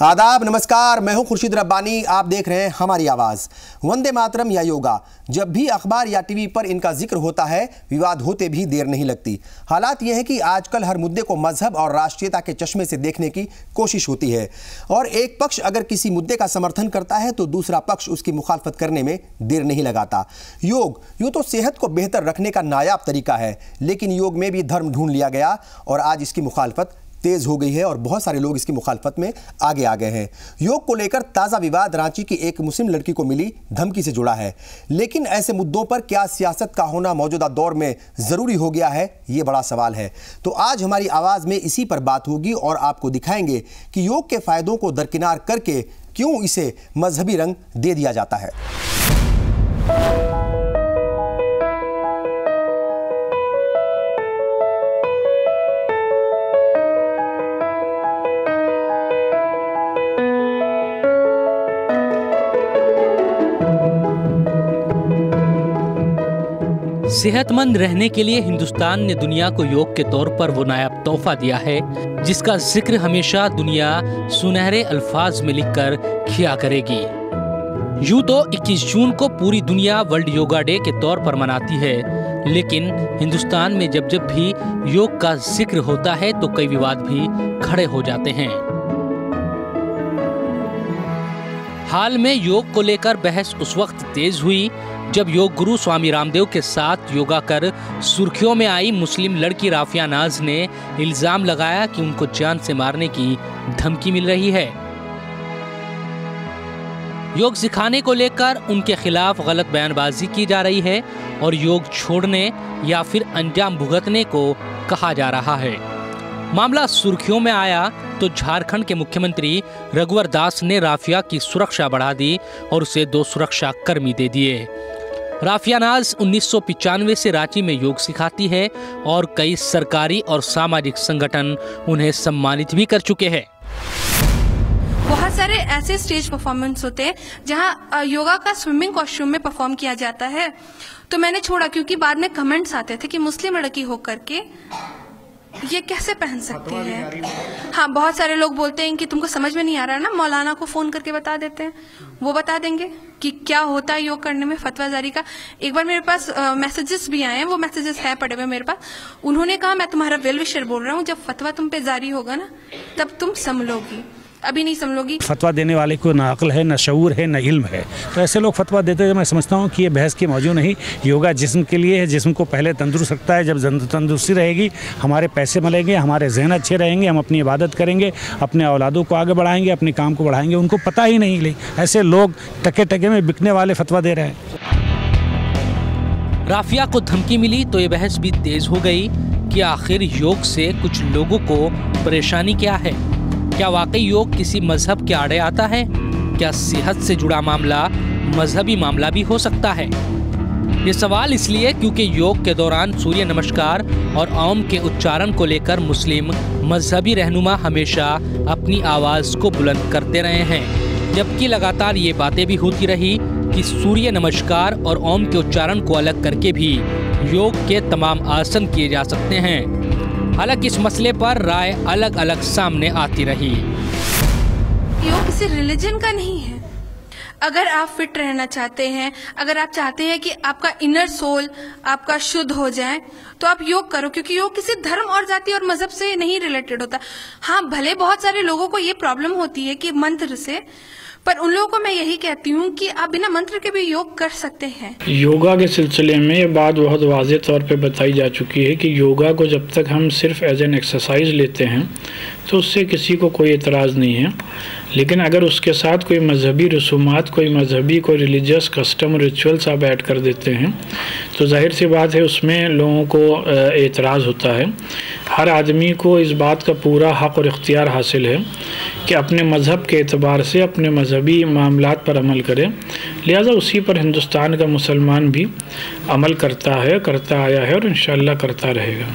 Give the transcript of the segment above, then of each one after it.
आदाब, नमस्कार। मैं हूं खुर्शीद रब्बानी। आप देख रहे हैं हमारी आवाज़। वंदे मातरम या योगा, जब भी अखबार या टीवी पर इनका जिक्र होता है, विवाद होते भी देर नहीं लगती। हालात यह है कि आजकल हर मुद्दे को मजहब और राष्ट्रीयता के चश्मे से देखने की कोशिश होती है और एक पक्ष अगर किसी मुद्दे का समर्थन करता है तो दूसरा पक्ष उसकी मुखालफत करने में देर नहीं लगाता। योग यूँ तो सेहत को बेहतर रखने का नायाब तरीका है, लेकिन योग में भी धर्म ढूंढ लिया गया और आज इसकी मुखालफत तेज हो गई है और बहुत सारे लोग इसकी मुखालफत में आगे आ गए हैं। योग को लेकर ताज़ा विवाद रांची की एक मुस्लिम लड़की को मिली धमकी से जुड़ा है, लेकिन ऐसे मुद्दों पर क्या सियासत का होना मौजूदा दौर में ज़रूरी हो गया है, ये बड़ा सवाल है। तो आज हमारी आवाज़ में इसी पर बात होगी और आपको दिखाएंगे कि योग के फ़ायदों को दरकिनार करके क्यों इसे मजहबी रंग दे दिया जाता है। सेहतमंद रहने के लिए हिंदुस्तान ने दुनिया को योग के तौर पर वो नायाब तोहफा दिया है, जिसका जिक्र हमेशा दुनिया सुनहरे अल्फाज में लिखकर किया करेगी। यूं तो 21 जून को पूरी दुनिया वर्ल्ड योगा डे के तौर पर मनाती है, लेकिन हिंदुस्तान में जब जब भी योग का जिक्र होता है तो कई विवाद भी खड़े हो जाते हैं। हाल में योग को लेकर बहस उस वक्त तेज हुई जब योग गुरु स्वामी रामदेव के साथ योगा कर सुर्खियों में आई मुस्लिम लड़की राफिया नाज ने इल्जाम लगाया कि उनको जान से मारने की धमकी मिल रही है। योग सिखाने को लेकर उनके खिलाफ गलत बयानबाजी की जा रही है और योग छोड़ने या फिर अंजाम भुगतने को कहा जा रहा है। मामला सुर्खियों में आया तो झारखंड के मुख्यमंत्री रघुवर दास ने राफिया की सुरक्षा बढ़ा दी और उसे 2 सुरक्षा कर्मी दे दिए। राफिया नाज 1995 से रांची में योग सिखाती है और कई सरकारी और सामाजिक संगठन उन्हें सम्मानित भी कर चुके हैं। बहुत सारे ऐसे स्टेज परफॉर्मेंस होते हैं जहां योगा का स्विमिंग कॉस्ट्यूम में परफॉर्म किया जाता है, तो मैंने छोड़ा क्योंकि बाद में कमेंट्स आते थे कि मुस्लिम लड़की होकर के ये कैसे पहन सकती है। हाँ, बहुत सारे लोग बोलते हैं कि तुमको समझ में नहीं आ रहा है ना, मौलाना को फोन करके बता देते हैं, वो बता देंगे कि क्या होता है योग करने में फतवा जारी का। एक बार मेरे पास मैसेजेस भी आए हैं, वो मैसेजेस है पड़े हुए मेरे पास। उन्होंने कहा मैं तुम्हारा वेल विशर बोल रहा हूँ, जब फतवा तुम पे जारी होगा ना तब तुम संभलोगी, अभी नहीं संभलोगी। फतवा देने वाले को ना अक्ल है, ना शऊर है, ना इल्म है, तो ऐसे लोग फतवा देते हैं। मैं समझता हूँ कि ये बहस की मौजूद नहीं। योगा जिस्म के लिए है, जिस्म को पहले तंदुरुस्त रखता है। जब तंदुरुस्ती रहेगी, हमारे पैसे मिलेंगे, हमारे जहन अच्छे रहेंगे, हम अपनी इबादत करेंगे, अपने औलादों को आगे बढ़ाएंगे, अपने काम को बढ़ाएंगे। उनको पता ही नहीं, ऐसे लोग टके टके में बिकने वाले फतवा दे रहे हैं। राफिया को धमकी मिली तो ये बहस भी तेज हो गई कि आखिर योग से कुछ लोगों को परेशानी क्या है। क्या वाकई योग किसी मजहब के आड़े आता है? क्या सेहत से जुड़ा मामला मजहबी मामला भी हो सकता है? ये सवाल इसलिए क्योंकि योग के दौरान सूर्य नमस्कार और ओम के उच्चारण को लेकर मुस्लिम मजहबी रहनुमा हमेशा अपनी आवाज़ को बुलंद करते रहे हैं, जबकि लगातार ये बातें भी होती रही कि सूर्य नमस्कार और ओम के उच्चारण को अलग करके भी योग के तमाम आसन किए जा सकते हैं। हालांकि इस मसले पर राय अलग अलग सामने आती रही। योग किसी रिलीजन का नहीं है। अगर आप फिट रहना चाहते हैं, अगर आप चाहते हैं कि आपका इनर सोल आपका शुद्ध हो जाए, तो आप योग करो, क्योंकि योग किसी धर्म और जाति और मजहब से नहीं रिलेटेड होता। हाँ, भले बहुत सारे लोगों को ये प्रॉब्लम होती है कि मंत्र से, पर उन लोगों को मैं यही कहती हूँ कि आप बिना मंत्र के भी योग कर सकते हैं। योगा के सिलसिले में ये बात बहुत वाज़ेह तौर पे बताई जा चुकी है कि योगा को जब तक हम सिर्फ एज एन एक्सरसाइज लेते हैं तो उससे किसी को कोई एतराज़ नहीं है, लेकिन अगर उसके साथ कोई मजहबी रसूमात, कोई रिलीजियस कस्टम रिचुअल्स आप ऐड कर देते हैं तो जाहिर सी बात है उसमें लोगों को एतराज़ होता है। हर आदमी को इस बात का पूरा हक़ और इख्तियार हासिल है कि अपने मज़हब के एतबार से अपने मजहबी मामलात पर अमल करे, लिहाजा उसी पर हिंदुस्तान का मुसलमान भी अमल करता आया है और इंशाअल्लाह करता रहेगा।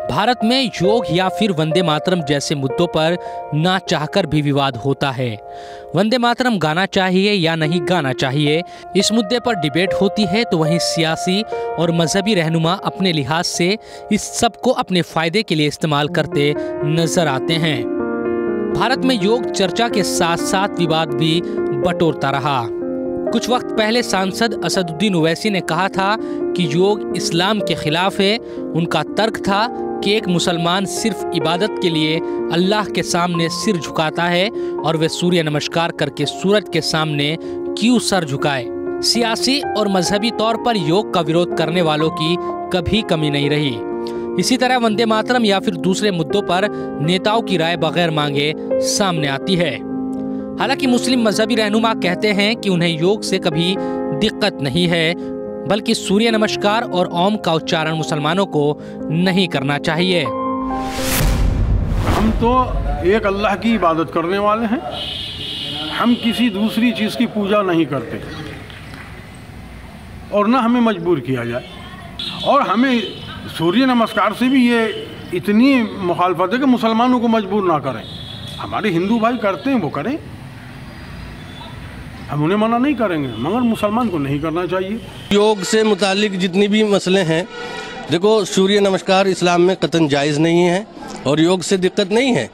भारत में योग या फिर वंदे मातरम जैसे मुद्दों पर ना चाहकर भी विवाद होता है। वंदे मातरम गाना चाहिए या नहीं गाना चाहिए, इस मुद्दे पर डिबेट होती है, तो वहीं सियासी और मजहबी रहनुमा अपने लिहाज से इस सब को अपने फायदे के लिए इस्तेमाल करते नजर आते हैं। भारत में योग चर्चा के साथ साथ विवाद भी बटोरता रहा। कुछ वक्त पहले सांसद असदुद्दीन ओवैसी ने कहा था कि योग इस्लाम के खिलाफ है। उनका तर्क था कि एक मुसलमान सिर्फ इबादत के लिए अल्लाह के सामने सिर झुकाता है और वे सूर्य नमस्कार करके सूरज के सामने क्यों सर झुकाए। सियासी और मजहबी तौर पर योग का विरोध करने वालों की कभी कमी नहीं रही। इसी तरह वंदे मातरम या फिर दूसरे मुद्दों पर नेताओं की राय बगैर मांगे सामने आती है। हालांकि मुस्लिम मजहबी रहनुमा कहते हैं कि उन्हें योग से कभी दिक्कत नहीं है, बल्कि सूर्य नमस्कार और ओम का उच्चारण मुसलमानों को नहीं करना चाहिए। हम तो एक अल्लाह की इबादत करने वाले हैं, हम किसी दूसरी चीज़ की पूजा नहीं करते और ना हमें मजबूर किया जाए। और हमें सूर्य नमस्कार से भी ये इतनी मुखालफत है कि मुसलमानों को मजबूर ना करें। हमारे हिंदू भाई करते हैं वो करें, हम उन्हें मना नहीं करेंगे, मगर मुसलमान को नहीं करना चाहिए। योग से मुतालिक जितनी भी मसले हैं, देखो सूर्य नमस्कार इस्लाम में कतन जायज़ नहीं है और योग से दिक्कत नहीं है।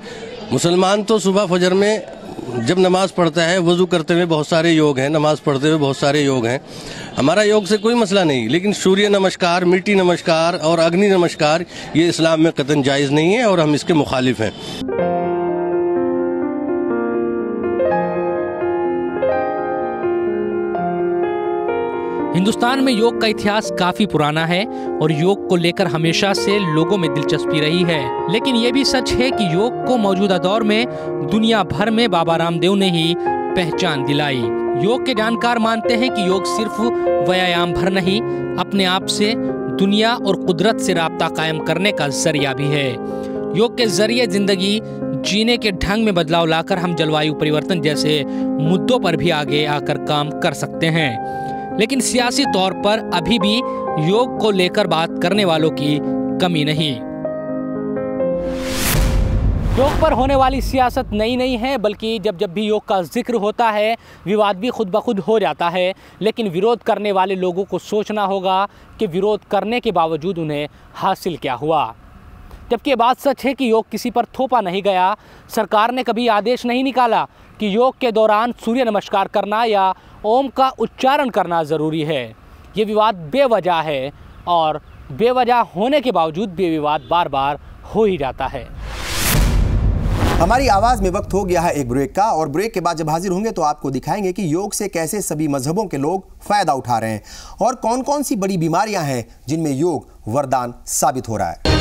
मुसलमान तो सुबह फजर में जब नमाज पढ़ता है, वज़ू करते हुए बहुत सारे योग हैं, नमाज पढ़ते हुए बहुत सारे योग हैं। हमारा योग से कोई मसला नहीं, लेकिन सूर्य नमस्कार, मिट्टी नमस्कार और अग्नि नमस्कार ये इस्लाम में कतन जायज़ नहीं है और हम इसके मुखालिफ हैं। हिंदुस्तान में योग का इतिहास काफी पुराना है और योग को लेकर हमेशा से लोगों में दिलचस्पी रही है। लेकिन ये भी सच है कि योग को मौजूदा दौर में दुनिया भर में बाबा रामदेव ने ही पहचान दिलाई। योग के जानकार मानते हैं कि योग सिर्फ व्यायाम भर नहीं, अपने आप से दुनिया और कुदरत से राब्ता कायम करने का जरिया भी है। योग के जरिए जिंदगी जीने के ढंग में बदलाव लाकर हम जलवायु परिवर्तन जैसे मुद्दों पर भी आगे आकर काम कर सकते हैं। लेकिन सियासी तौर पर अभी भी योग को लेकर बात करने वालों की कमी नहीं। योग पर होने वाली सियासत नई नहीं है, बल्कि जब जब भी योग का जिक्र होता है विवाद भी खुद ब खुद हो जाता है। लेकिन विरोध करने वाले लोगों को सोचना होगा कि विरोध करने के बावजूद उन्हें हासिल क्या हुआ। जबकि ये बात सच है कि योग किसी पर थोपा नहीं गया। सरकार ने कभी आदेश नहीं निकाला कि योग के दौरान सूर्य नमस्कार करना या ओम का उच्चारण करना ज़रूरी है। ये विवाद बेवजह है और बेवजह होने के बावजूद भी विवाद बार बार हो ही जाता है। हमारी आवाज में वक्त हो गया है एक ब्रेक का, और ब्रेक के बाद जब हाजिर होंगे तो आपको दिखाएंगे कि योग से कैसे सभी मजहबों के लोग फायदा उठा रहे हैं और कौन कौन सी बड़ी बीमारियां हैं जिनमें योग वरदान साबित हो रहा है।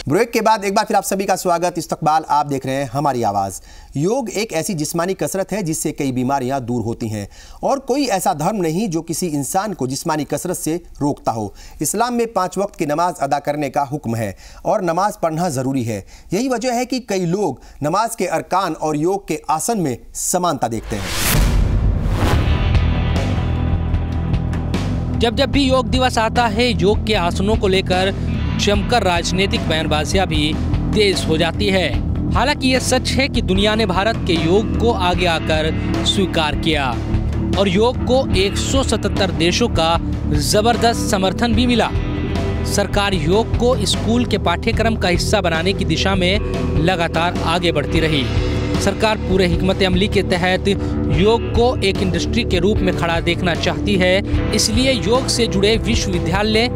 ब्रेक के बाद एक बार फिर आप सभी का स्वागत, इस्तकबाल। आप देख रहे हैं हमारी आवाज़। योग एक ऐसी जिस्मानी कसरत है जिससे कई बीमारियां दूर होती हैं और कोई ऐसा धर्म नहीं जो किसी इंसान को जिस्मानी कसरत से रोकता हो। इस्लाम में 5 वक्त की नमाज अदा करने का हुक्म है और नमाज पढ़ना ज़रूरी है। यही वजह है कि कई लोग नमाज के अरकान और योग के आसन में समानता देखते हैं। जब जब भी योग दिवस आता है, योग के आसनों को लेकर जमकर राजनीतिक बयानबाजियां भी तेज हो जाती है। हालांकि ये सच है कि दुनिया ने भारत के योग को आगे आकर स्वीकार किया और योग को 177 देशों का जबरदस्त समर्थन भी मिला। सरकार योग को स्कूल के पाठ्यक्रम का हिस्सा बनाने की दिशा में लगातार आगे बढ़ती रही। सरकार पूरे हिकमत अमली के तहत योग को एक इंडस्ट्री के रूप में खड़ा देखना चाहती है। इसलिए योग से जुड़े विश्वविद्यालय,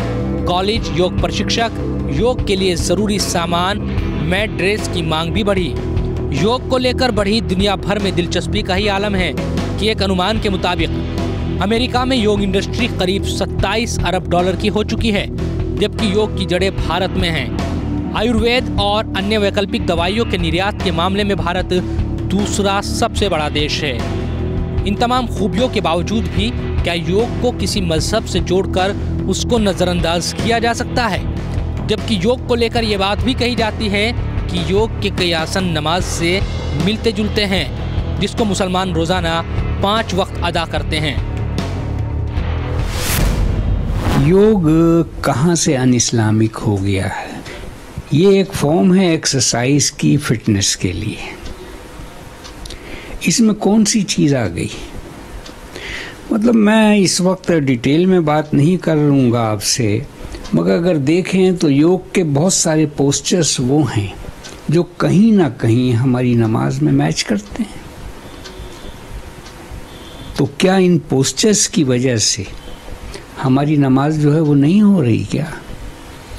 कॉलेज, योग प्रशिक्षक, योग के लिए जरूरी सामान, मैट, ड्रेस की मांग भी बढ़ी। योग को लेकर बढ़ी दुनिया भर में दिलचस्पी का ही आलम है कि एक अनुमान के मुताबिक अमेरिका में योग इंडस्ट्री करीब 27 अरब डॉलर की हो चुकी है, जबकि योग की जड़ें भारत में हैं। आयुर्वेद और अन्य वैकल्पिक दवाइयों के निर्यात के मामले में भारत दूसरा सबसे बड़ा देश है। इन तमाम खूबियों के बावजूद भी क्या योग को किसी मजहब से जोड़कर उसको नज़रअंदाज किया जा सकता है? जबकि योग को लेकर ये बात भी कही जाती है कि योग के कई आसन नमाज से मिलते जुलते हैं, जिसको मुसलमान रोज़ाना 5 वक्त अदा करते हैं। योग कहाँ से अनइस्लामिक हो गया है? ये एक फॉर्म है एक्सरसाइज की, फिटनेस के लिए। इसमें कौन सी चीज़ आ गई? मतलब मैं इस वक्त डिटेल में बात नहीं करूँगा आपसे, मगर अगर देखें तो योग के बहुत सारे पोस्चर्स वो हैं जो कहीं ना कहीं हमारी नमाज में मैच करते हैं। तो क्या इन पोस्चर्स की वजह से हमारी नमाज जो है वो नहीं हो रही क्या?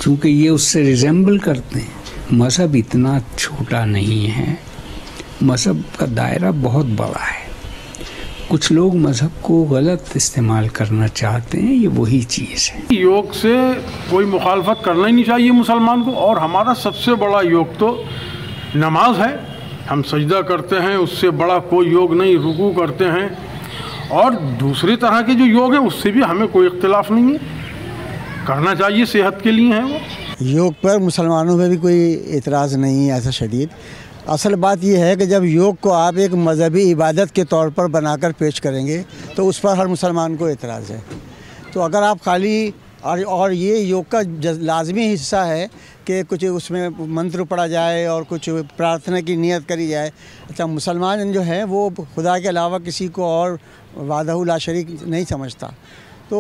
क्योंकि ये उससे रिजेंबल करते हैं। मज़हब इतना छोटा नहीं है, मज़हब का दायरा बहुत बड़ा है। कुछ लोग मज़हब को गलत इस्तेमाल करना चाहते हैं, ये वही चीज़ है। योग से कोई मुखालफत करना ही नहीं चाहिए मुसलमान को। और हमारा सबसे बड़ा योग तो नमाज है। हम सजदा करते हैं, उससे बड़ा कोई योग नहीं। रुकू करते हैं, और दूसरी तरह के जो योग है उससे भी हमें कोई इख्तिलाफ नहीं है, करना चाहिए, सेहत के लिए है वो। योग पर मुसलमानों में भी कोई एतराज़ नहीं है ऐसा शदीद। असल बात यह है कि जब योग को आप एक मजहबी इबादत के तौर पर बनाकर पेश करेंगे तो उस पर हर मुसलमान को एतराज़ है। तो अगर आप खाली और ये योग का लाजमी हिस्सा है कि कुछ उसमें मंत्र पढ़ा जाए और कुछ प्रार्थना की नियत करी जाए। अच्छा, मुसलमान जो है वो खुदा के अलावा किसी को और वादहु ला शरीक नहीं समझता। तो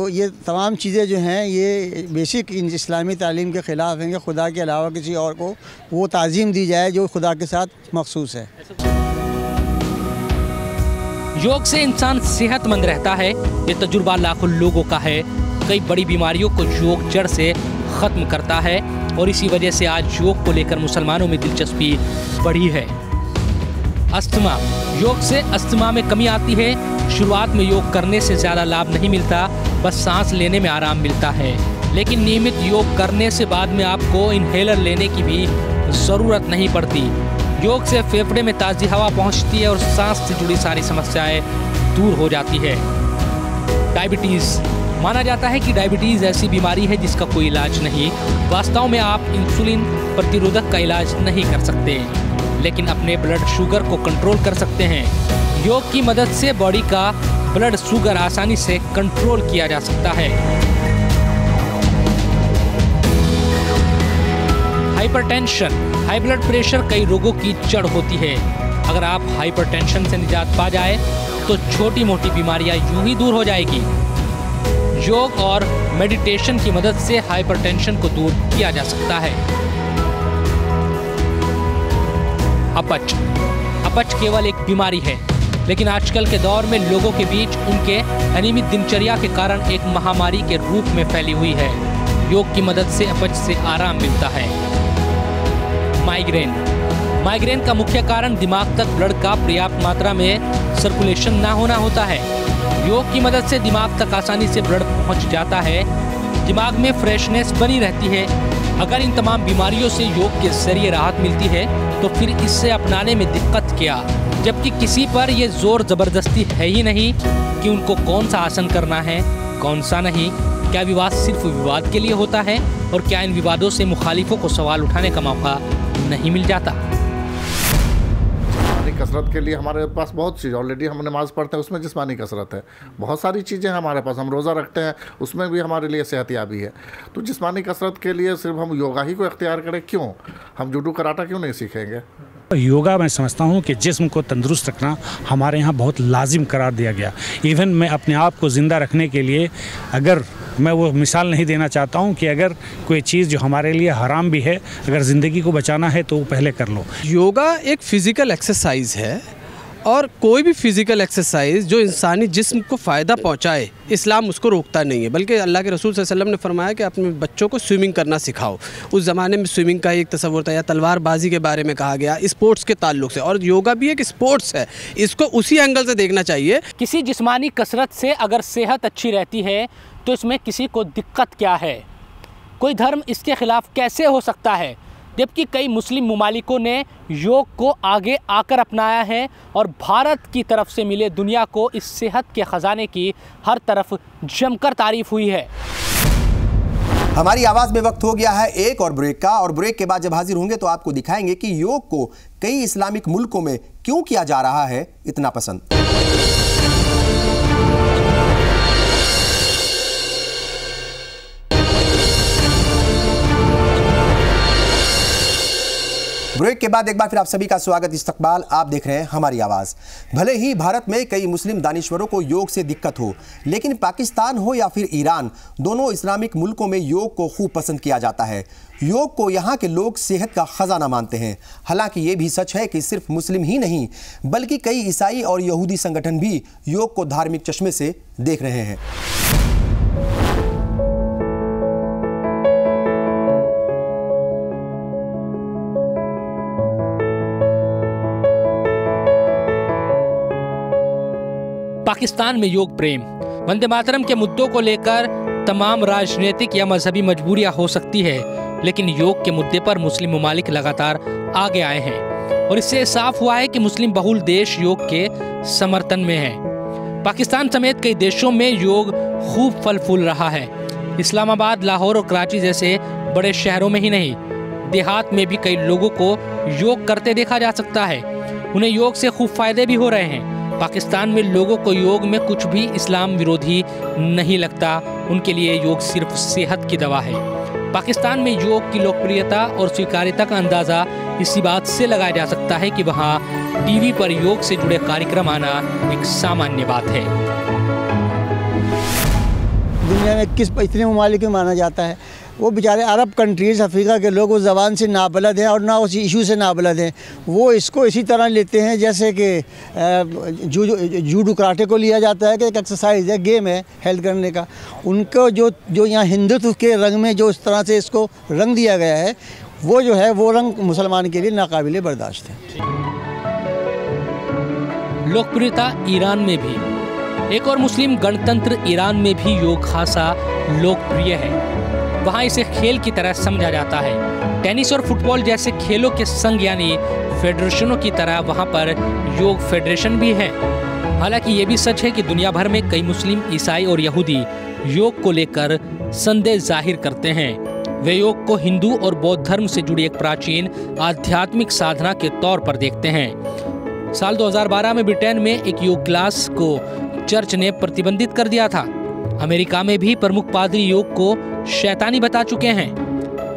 ये तमाम चीज़ें जो हैं ये बेसिक इस्लामी तालीम के ख़िलाफ़ हैं कि खुदा के अलावा किसी और को वो ताज़ीम दी जाए जो खुदा के साथ मखसूस है। योग से इंसान सेहतमंद रहता है, ये तजुर्बा लाखों लोगों का है। कई बड़ी बीमारियों को योग जड़ से ख़त्म करता है और इसी वजह से आज योग को लेकर मुसलमानों में दिलचस्पी बढ़ी है। अस्थमा, योग से अस्थमा में कमी आती है। शुरुआत में योग करने से ज़्यादा लाभ नहीं मिलता, बस सांस लेने में आराम मिलता है। लेकिन नियमित योग करने से बाद में आपको इनहेलर लेने की भी ज़रूरत नहीं पड़ती। योग से फेफड़े में ताज़ी हवा पहुंचती है और सांस से जुड़ी सारी समस्याएं दूर हो जाती है। डायबिटीज़, माना जाता है कि डायबिटीज़ ऐसी बीमारी है जिसका कोई इलाज नहीं। वास्तव में आप इंसुलिन प्रतिरोधक का इलाज नहीं कर सकते, लेकिन अपने ब्लड शुगर को कंट्रोल कर सकते हैं। योग की मदद से बॉडी का ब्लड शुगर आसानी से कंट्रोल किया जा सकता है। हाइपरटेंशन, हाई ब्लड प्रेशर कई रोगों की जड़ होती है। अगर आप हाइपरटेंशन से निजात पा जाए तो छोटी मोटी बीमारियां यूं ही दूर हो जाएगी। योग और मेडिटेशन की मदद से हाइपरटेंशन को दूर किया जा सकता है। अपच, अपच केवल एक बीमारी है, लेकिन आजकल के दौर में लोगों के बीच उनके अनियमित दिनचर्या के कारण एक महामारी के रूप में फैली हुई है। योग की मदद से अपच से आराम मिलता है। माइग्रेन, माइग्रेन का मुख्य कारण दिमाग तक ब्लड का पर्याप्त मात्रा में सर्कुलेशन ना होना होता है। योग की मदद से दिमाग तक आसानी से ब्लड पहुंच जाता है, दिमाग में फ्रेशनेस बनी रहती है। अगर इन तमाम बीमारियों से योग के जरिए राहत मिलती है तो फिर इससे अपनाने में दिक्कत क्या, जबकि किसी पर ये जोर जबरदस्ती है ही नहीं कि उनको कौन सा आसन करना है कौन सा नहीं। क्या विवाद सिर्फ विवाद के लिए होता है और क्या इन विवादों से मुखालिफों को सवाल उठाने का मौका नहीं मिल जाता? कसरत के लिए हमारे पास बहुत चीज़ ऑलरेडी हम नमाज़ पढ़ते हैं, उसमें जिस्मानी कसरत है। बहुत सारी चीज़ें हमारे पास, हम रोज़ा रखते हैं उसमें भी हमारे लिए सेहतियाबी है। तो जिस्मानी कसरत के लिए सिर्फ हम योगा ही को इख्तियार करें क्यों? हम जूडो कराटा क्यों नहीं सीखेंगे? योगा मैं समझता हूँ कि जिस्म को तंदुरुस्त रखना हमारे यहाँ बहुत लाजिम करार दिया गया। इवन मैं अपने आप को ज़िंदा रखने के लिए, अगर मैं वो मिसाल नहीं देना चाहता हूँ कि अगर कोई चीज़ जो हमारे लिए हराम भी है, अगर ज़िंदगी को बचाना है तो वो पहले कर लो। योगा एक फ़िज़िकल एक्सरसाइज है और कोई भी फिज़िकल एक्सरसाइज जो इंसानी जिस्म को फ़ायदा पहुंचाए, इस्लाम उसको रोकता नहीं है। बल्कि अल्लाह के रसूल सल्लल्लाहु अलैहि वसल्लम ने फरमाया कि अपने बच्चों को स्विमिंग करना सिखाओ। उस ज़माने में स्विमिंग का एक तस्वुर था, या तलवारबाजी के बारे में कहा गया, स्पोर्ट्स के ताल्लुक से। और योगा भी एक स्पोर्ट्स है, इसको उसी एंगल से देखना चाहिए। किसी जिस्मानी कसरत से अगर सेहत अच्छी रहती है तो इसमें किसी को दिक्कत क्या है? कोई धर्म इसके खिलाफ कैसे हो सकता है? जबकि कई मुस्लिम मुमालिकों ने योग को आगे आकर अपनाया है और भारत की तरफ से मिले दुनिया को इस सेहत के ख़जाने की हर तरफ जमकर तारीफ हुई है। हमारी आवाज़ में वक्त हो गया है एक और ब्रेक का, और ब्रेक के बाद जब हाजिर होंगे तो आपको दिखाएंगे कि योग को कई इस्लामिक मुल्कों में क्यों किया जा रहा है इतना पसंद। ब्रेक के बाद एक बार फिर आप सभी का स्वागत, इस्तकबाल। आप देख रहे हैं हमारी आवाज़। भले ही भारत में कई मुस्लिम दानिश्वरों को योग से दिक्कत हो, लेकिन पाकिस्तान हो या फिर ईरान, दोनों इस्लामिक मुल्कों में योग को खूब पसंद किया जाता है। योग को यहाँ के लोग सेहत का खजाना मानते हैं। हालांकि ये भी सच है कि सिर्फ मुस्लिम ही नहीं, बल्कि कई ईसाई और यहूदी संगठन भी योग को धार्मिक चश्मे से देख रहे हैं। पाकिस्तान में योग प्रेम। वंदे मातरम के मुद्दों को लेकर तमाम राजनीतिक या मजहबी मजबूरियां हो सकती है, लेकिन योग के मुद्दे पर मुस्लिम ममालिक लगातार आगे आए हैं और इससे साफ हुआ है कि मुस्लिम बहुल देश योग के समर्थन में हैं। पाकिस्तान समेत कई देशों में योग खूब फल फूल रहा है। इस्लामाबाद, लाहौर और कराची जैसे बड़े शहरों में ही नहीं, देहात में भी कई लोगों को योग करते देखा जा सकता है। उन्हें योग से खूब फायदे भी हो रहे हैं। पाकिस्तान में लोगों को योग में कुछ भी इस्लाम विरोधी नहीं लगता। उनके लिए योग सिर्फ सेहत की दवा है। पाकिस्तान में योग की लोकप्रियता और स्वीकार्यता का अंदाज़ा इसी बात से लगाया जा सकता है कि वहाँ टीवी पर योग से जुड़े कार्यक्रम आना एक सामान्य बात है। दुनिया में किस इतने ममालिक में माना जाता है, वो बेचारे अरब कंट्रीज़, अफ्रीका के लोग उस ज़बान से नाबलद हैं और ना उस इशू से नाबलद हैं। वो इसको इसी तरह लेते हैं जैसे कि जूडो कराटे को लिया जाता है कि एक एक्सरसाइज है, गेम है हेल्थ करने का। उनको जो यहाँ हिंदुत्व के रंग में जो इस तरह से इसको रंग दिया गया है, वो जो है वो रंग मुसलमान के लिए नाकाबिले बर्दाश्त है। लोकप्रियता ईरान में भी। एक और मुस्लिम गणतंत्र ईरान में भी योग खासा लोकप्रिय है। वहाँ इसे खेल की तरह समझा जाता है। टेनिस और फुटबॉल जैसे खेलों के संग यानी फेडरेशनों की तरह वहाँ पर योग फेडरेशन भी है। हालांकि ये भी सच है कि दुनिया भर में कई मुस्लिम, ईसाई और यहूदी योग को लेकर संदेह जाहिर करते हैं। वे योग को हिंदू और बौद्ध धर्म से जुड़ी एक प्राचीन आध्यात्मिक साधना के तौर पर देखते हैं। साल 2012 में ब्रिटेन में एक योग क्लास को चर्च ने प्रतिबंधित कर दिया था। अमेरिका में भी प्रमुख पादरी योग को शैतानी बता चुके हैं।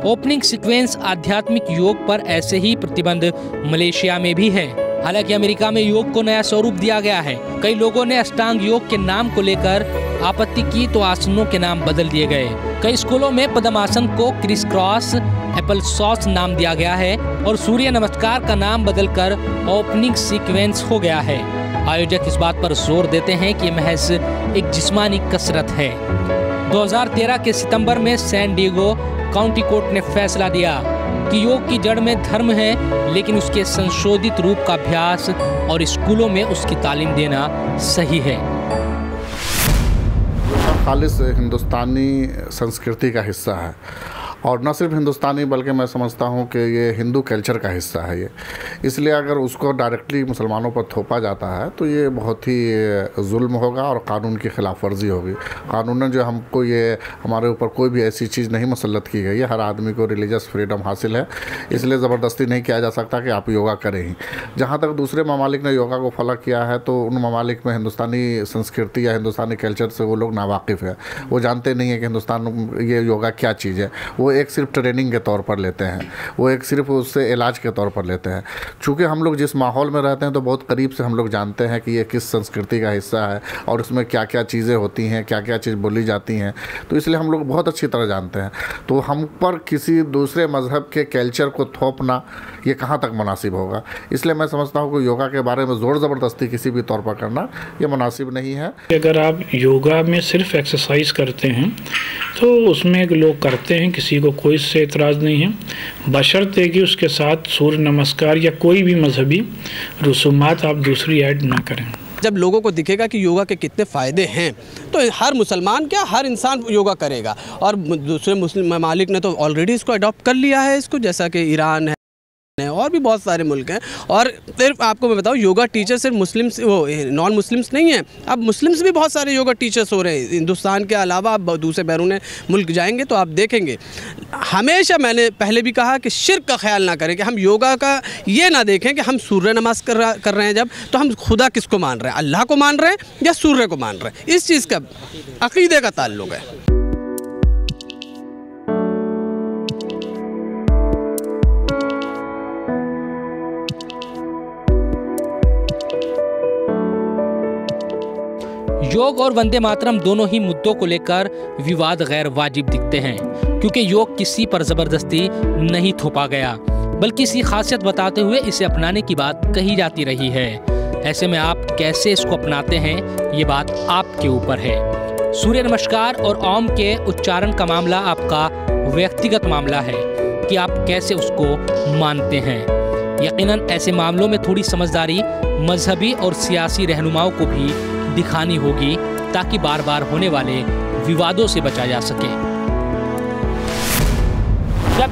ओपनिंग सीक्वेंस आध्यात्मिक योग पर ऐसे ही प्रतिबंध मलेशिया में भी है। हालांकि अमेरिका में योग को नया स्वरूप दिया गया है। कई लोगों ने अष्टांग योग के नाम को लेकर आपत्ति की तो आसनों के नाम बदल दिए गए। कई स्कूलों में पद्मासन को क्रिस क्रॉस एप्पल सॉस नाम दिया गया है और सूर्य नमस्कार का नाम बदलकर ओपनिंग सीक्वेंस हो गया है। आयोजक इस बात पर जोर देते हैं कि महज एक जिस्मानी कसरत है। 2013 के सितंबर में सैन डिएगो काउंटी कोर्ट ने फैसला दिया कि योग की जड़ में धर्म है, लेकिन उसके संशोधित रूप का अभ्यास और स्कूलों में उसकी तालीम देना सही है। खालिस हिंदुस्तानी संस्कृति का हिस्सा है और न सिर्फ हिंदुस्तानी बल्कि मैं समझता हूँ कि ये हिंदू कल्चर का हिस्सा है ये। इसलिए अगर उसको डायरेक्टली मुसलमानों पर थोपा जाता है तो ये बहुत ही जुल्म होगा और कानून की खिलाफ वर्जी होगी। कानूनन जो हमको ये हमारे ऊपर कोई भी ऐसी चीज़ नहीं मुसल्लत की गई है। हर आदमी को रिलीजियस फ्रीडम हासिल है, इसलिए ज़बरदस्ती नहीं किया जा सकता कि आप योगा करें ही। जहाँ तक दूसरे ममालिक ने योगा को फॉलो किया है तो उन ममालिक में हिंदुस्तानी संस्कृति या हिंदुस्तानी कल्चर से वो लोग नावाकिफ़ है। वो जानते नहीं है कि हिंदुस्तान ये योगा क्या चीज़ है। वो एक सिर्फ ट्रेनिंग के तौर पर लेते हैं, वो एक सिर्फ उससे इलाज के तौर पर लेते हैं। चूँकि हम लोग जिस माहौल में रहते हैं तो बहुत करीब से हम लोग जानते हैं कि ये किस संस्कृति का हिस्सा है और उसमें क्या क्या चीज़ें होती हैं, क्या क्या चीज़ बोली जाती हैं, तो इसलिए हम लोग बहुत अच्छी तरह जानते हैं। तो हम पर किसी दूसरे मज़हब के कल्चर को थोपना ये कहाँ तक मुनासिब होगा। इसलिए मैं समझता हूँ कि योगा के बारे में ज़ोर ज़बरदस्ती किसी भी तौर पर करना ये मुनासिब नहीं है। अगर आप योगा में सिर्फ एक्सरसाइज करते हैं तो उसमें लोग करते हैं, किसी को कोई इससे एतराज़ नहीं है, बशर्ते कि उसके साथ सूर्य नमस्कार या कोई भी मजहबी रसूमात आप दूसरी ऐड ना करें। जब लोगों को दिखेगा कि योगा के कितने फ़ायदे हैं तो हर मुसलमान क्या हर इंसान योगा करेगा। और दूसरे मुस्लिम ममालिक ने तो ऑलरेडी इसको अडॉप्ट कर लिया है इसको, जैसा कि ईरान है और भी बहुत सारे मुल्क हैं। और सिर्फ आपको मैं बताऊं, योगा टीचर सिर्फ मुस्लिम्स वो नॉन मुस्लिम्स नहीं हैं, अब मुस्लिम्स भी बहुत सारे योगा टीचर्स हो रहे हैं हिंदुस्तान के अलावा। आप दूसरे बैरून मुल्क जाएंगे तो आप देखेंगे। हमेशा मैंने पहले भी कहा कि शिर्क का ख्याल ना करें, कि हम योगा का ये ना देखें कि हम सूर्य नमाज कर रहे हैं जब, तो हम खुदा किसको मान रहे हैं, अल्लाह को मान रहे हैं या सूर्य को मान रहे हैं। इस चीज़ का अक़ीदे का ताल्लुक़ है। योग और वंदे मातरम दोनों ही मुद्दों को लेकर विवाद गैर वाजिब दिखते हैं, क्योंकि योग किसी पर जबरदस्ती नहीं थोपा गया, बल्कि इसकी खासियत बताते हुए इसे अपनाने की बात कही जाती रही है। ऐसे में आप कैसे इसको अपनाते हैं, ये बात आपके ऊपर है। सूर्य नमस्कार और ओम के उच्चारण का मामला आपका व्यक्तिगत मामला है कि आप कैसे उसको मानते हैं। यकीनन ऐसे मामलों में थोड़ी समझदारी मजहबी और सियासी रहनुमाओं को भी दिखानी होगी, ताकि बार बार होने वाले विवादों से बचा जा सके।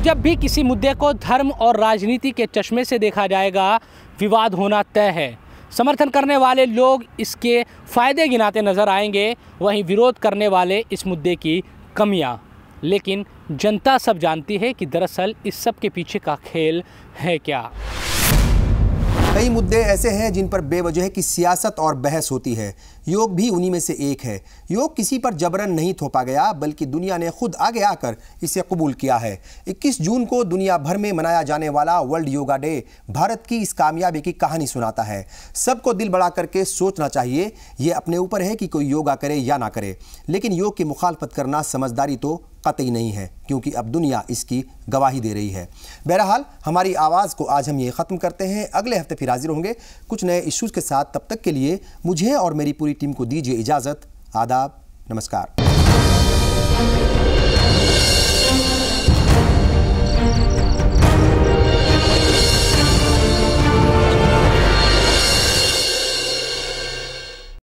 जब भी किसी मुद्दे को धर्म और राजनीति के चश्मे से देखा जाएगा, विवाद होना तय है। समर्थन करने वाले लोग इसके फायदे गिनाते नजर आएंगे, वहीं विरोध करने वाले इस मुद्दे की कमियां। लेकिन जनता सब जानती है कि दरअसल इस सब के पीछे का खेल है क्या। कई मुद्दे ऐसे हैं जिन पर बेवजह की सियासत और बहस होती है। योग भी उन्हीं में से एक है। योग किसी पर जबरन नहीं थोपा गया, बल्कि दुनिया ने खुद आगे आकर इसे कबूल किया है। 21 जून को दुनिया भर में मनाया जाने वाला वर्ल्ड योगा डे भारत की इस कामयाबी की कहानी सुनाता है। सबको दिल बड़ा करके सोचना चाहिए। ये अपने ऊपर है कि कोई योगा करे या ना करे, लेकिन योग की मुखालफत करना समझदारी तो कतई नहीं है, क्योंकि अब दुनिया इसकी गवाही दे रही है। बहरहाल हमारी आवाज़ को आज हम ये ख़त्म करते हैं। अगले हफ्ते फिर हाजिर होंगे कुछ नए इश्यूज़ के साथ। तब तक के लिए मुझे और मेरी पूरी टीम को दीजिए इजाज़त। आदाब, नमस्कार।